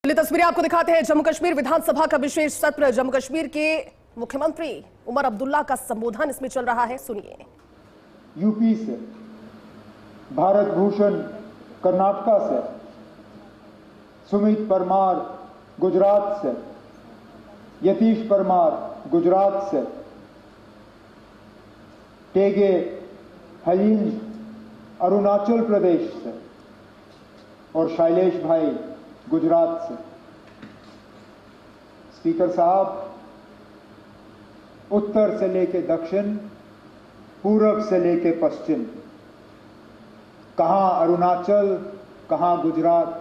तस्वीरें आपको दिखाते हैं। जम्मू कश्मीर विधानसभा का विशेष सत्र, जम्मू कश्मीर के मुख्यमंत्री उमर अब्दुल्ला का संबोधन इसमें चल रहा है, सुनिए। यूपी से, भारत भूषण कर्नाटका से, सुमित परमार गुजरात से, यतीश परमार गुजरात से, टेगे हलीम अरुणाचल प्रदेश से और शैलेश भाई गुजरात से। स्पीकर साहब, उत्तर से लेके दक्षिण, पूरब से लेके पश्चिम, कहां अरुणाचल, कहां गुजरात,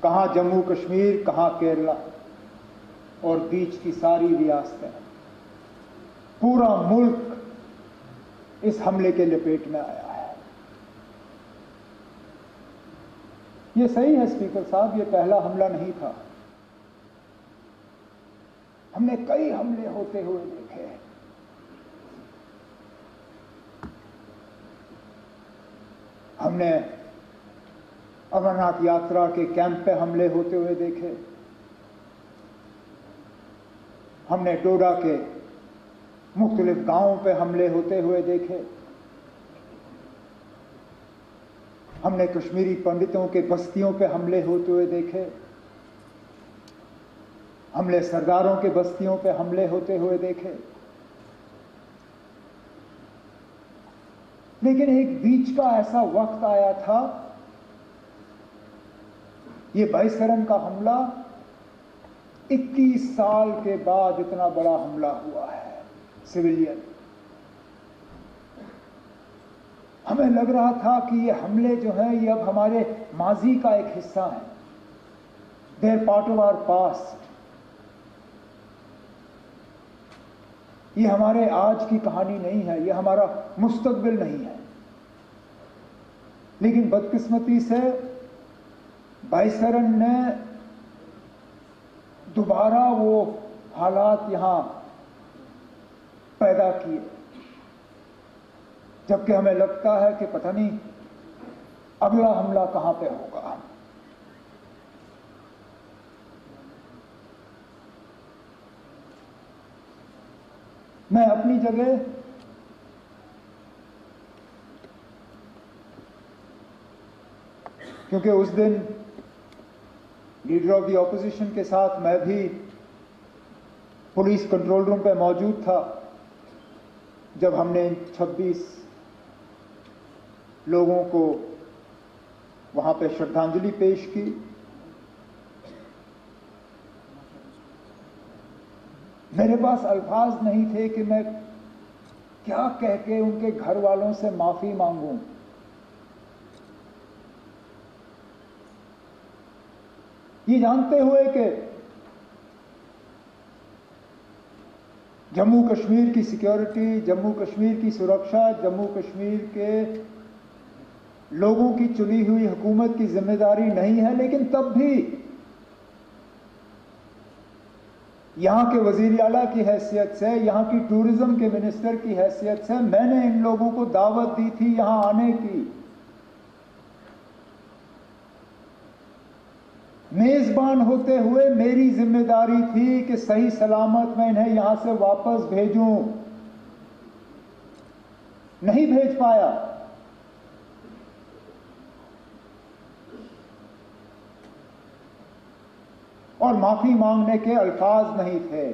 कहां जम्मू कश्मीर, कहां केरला और बीच की सारी रियासतें, पूरा मुल्क इस हमले के लपेट में आया है। ये सही है स्पीकर साहब, ये पहला हमला नहीं था। हमने कई हमले होते हुए देखे। हमने अमरनाथ यात्रा के कैंप पे हमले होते हुए देखे। हमने डोडा के मुख्तलिफ गांवों पे हमले होते हुए देखे। हमने कश्मीरी पंडितों के बस्तियों पे हमले होते हुए देखे। हमने सरदारों के बस्तियों पे हमले होते हुए देखे। लेकिन एक बीच का ऐसा वक्त आया था, ये बाईसरन का हमला 21 साल के बाद इतना बड़ा हमला हुआ है सिविलियन। हमें लग रहा था कि ये हमले जो हैं ये अब हमारे माजी का एक हिस्सा है, they're part of our past. ये हमारे आज की कहानी नहीं है, ये हमारा मुस्तकबिल नहीं है। लेकिन बदकिस्मती से बाईसरन ने दोबारा वो हालात यहां पैदा किए, जबकि हमें लगता है कि पता नहीं अगला हमला कहां पे होगा। मैं अपनी जगह क्योंकि उस दिन लीडर ऑफ द ऑपोजिशन के साथ मैं भी पुलिस कंट्रोल रूम पे मौजूद था जब हमने 26 लोगों को वहां पे श्रद्धांजलि पेश की। मेरे पास अल्फाज नहीं थे कि मैं क्या कह के उनके घर वालों से माफी मांगूं। ये जानते हुए कि जम्मू कश्मीर की सिक्योरिटी, जम्मू कश्मीर की सुरक्षा, जम्मू कश्मीर के लोगों की चुनी हुई हुकूमत की जिम्मेदारी नहीं है, लेकिन तब भी यहां के वजीर आला की हैसियत से, यहां की टूरिज्म के मिनिस्टर की हैसियत से मैंने इन लोगों को दावत दी थी यहां आने की। मेजबान होते हुए मेरी जिम्मेदारी थी कि सही सलामत मैं इन्हें यहां से वापस भेजूं। नहीं भेज पाया। और माफी मांगने के अल्फाज नहीं थे।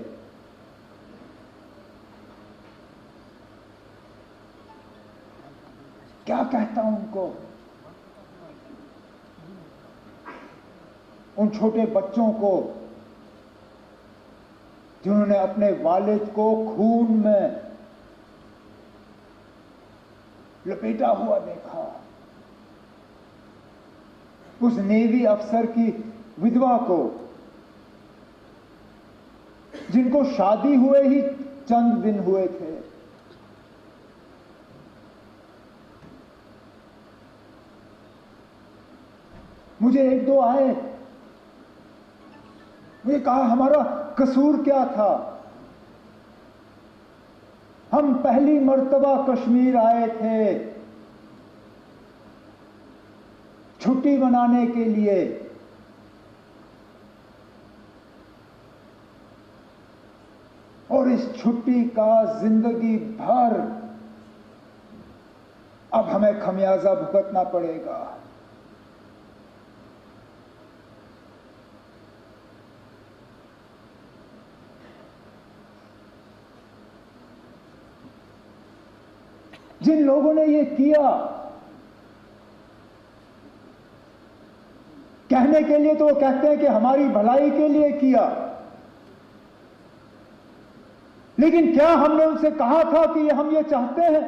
क्या कहता हूं उनको, उन छोटे बच्चों को जिन्होंने अपने वालिद को खून में लपेटा हुआ देखा, उस नेवी अफसर की विधवा को जिनको शादी हुए ही चंद दिन हुए थे, मुझे एक दो आए, मुझे कहा हमारा कसूर क्या था, हम पहली मर्तबा कश्मीर आए थे छुट्टी मनाने के लिए, और इस छुट्टी का जिंदगी भर अब हमें खमियाजा भुगतना पड़ेगा। जिन लोगों ने ये किया, कहने के लिए तो वो कहते हैं कि हमारी भलाई के लिए किया, लेकिन क्या हमने उनसे कहा था कि हम ये चाहते हैं?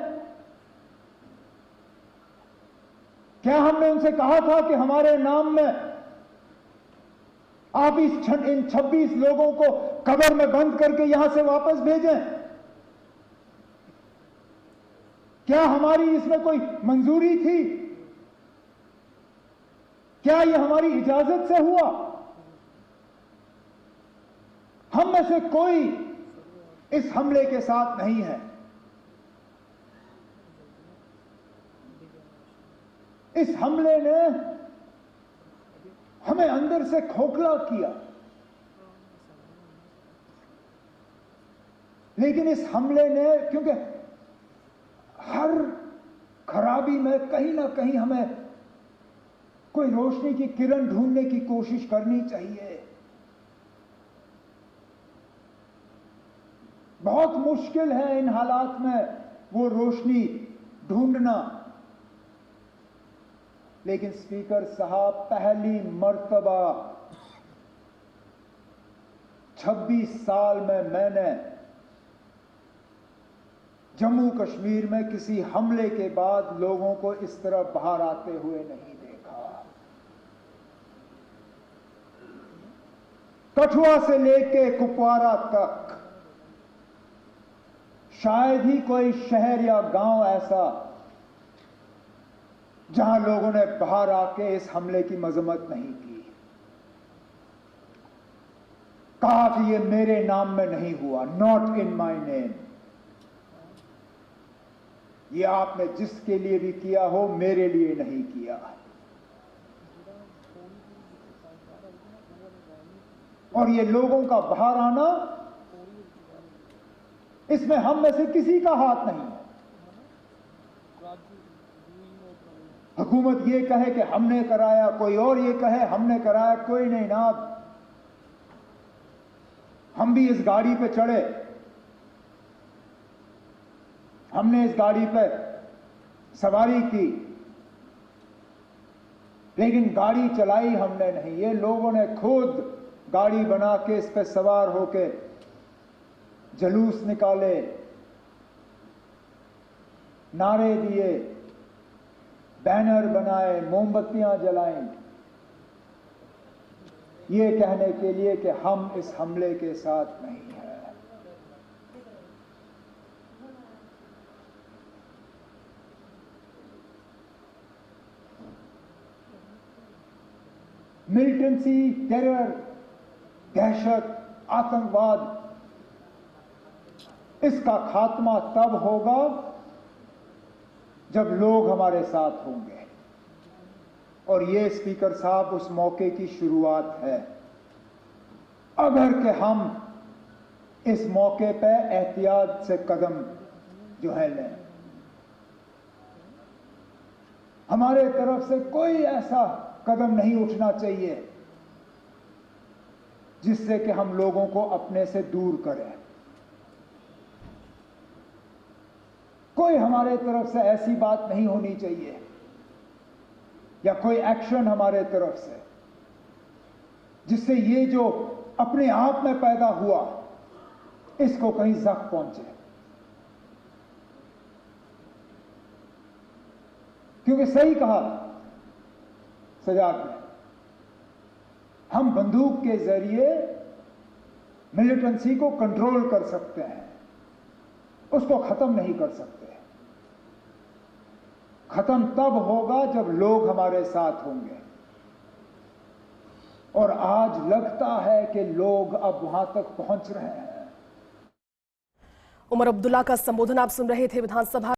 क्या हमने उनसे कहा था कि हमारे नाम में आप इन 26 लोगों को कब्र में बंद करके यहां से वापस भेजें? क्या हमारी इसमें कोई मंजूरी थी? क्या यह हमारी इजाजत से हुआ? हम में से कोई इस हमले के साथ नहीं है। इस हमले ने हमें अंदर से खोखला किया, लेकिन इस हमले ने, क्योंकि हर खराबी में कहीं ना कहीं हमें कोई रोशनी की किरण ढूंढने की कोशिश करनी चाहिए। बहुत मुश्किल है इन हालात में वो रोशनी ढूंढना, लेकिन स्पीकर साहब, पहली मर्तबा 26 साल में मैंने जम्मू कश्मीर में किसी हमले के बाद लोगों को इस तरह बाहर आते हुए नहीं देखा। कठुआ से लेके कुपवारा तक शायद ही कोई शहर या गांव ऐसा जहां लोगों ने बाहर आके इस हमले की मजम्मत नहीं की, कहा कि ये मेरे नाम में नहीं हुआ, नॉट इन माय नेम। ये आपने जिसके लिए भी किया हो, मेरे लिए नहीं किया। और ये लोगों का बाहर आना, इसमें हम में से किसी का हाथ नहीं है। हुकूमत ये कहे कि हमने कराया, कोई और ये कहे हमने कराया, कोई नहीं ना। हम भी इस गाड़ी पे चढ़े, हमने इस गाड़ी पे सवारी की, लेकिन गाड़ी चलाई हमने नहीं। ये लोगों ने खुद गाड़ी बना के इस पे सवार होके जुलूस निकाले, नारे दिए, बैनर बनाए, मोमबत्तियां जलाईं, ये कहने के लिए कि हम इस हमले के साथ नहीं हैं। मिलिटेंसी, टेरर, दहशत, आतंकवाद, इसका खात्मा तब होगा जब लोग हमारे साथ होंगे। और ये स्पीकर साहब उस मौके की शुरुआत है। अगर कि हम इस मौके पे एहतियात से कदम जो है लें, हमारे तरफ से कोई ऐसा कदम नहीं उठना चाहिए जिससे कि हम लोगों को अपने से दूर करें। कोई हमारे तरफ से ऐसी बात नहीं होनी चाहिए या कोई एक्शन हमारे तरफ से जिससे ये जो अपने आप में पैदा हुआ इसको कहीं जख्म पहुंचे। क्योंकि सही कहा सजाद ने, हम बंदूक के जरिए मिलिटेंसी को कंट्रोल कर सकते हैं, उसको खत्म नहीं कर सकते। खत्म तब होगा जब लोग हमारे साथ होंगे, और आज लगता है कि लोग अब वहां तक पहुंच रहे हैं। उमर अब्दुल्ला का संबोधन आप सुन रहे थे विधानसभा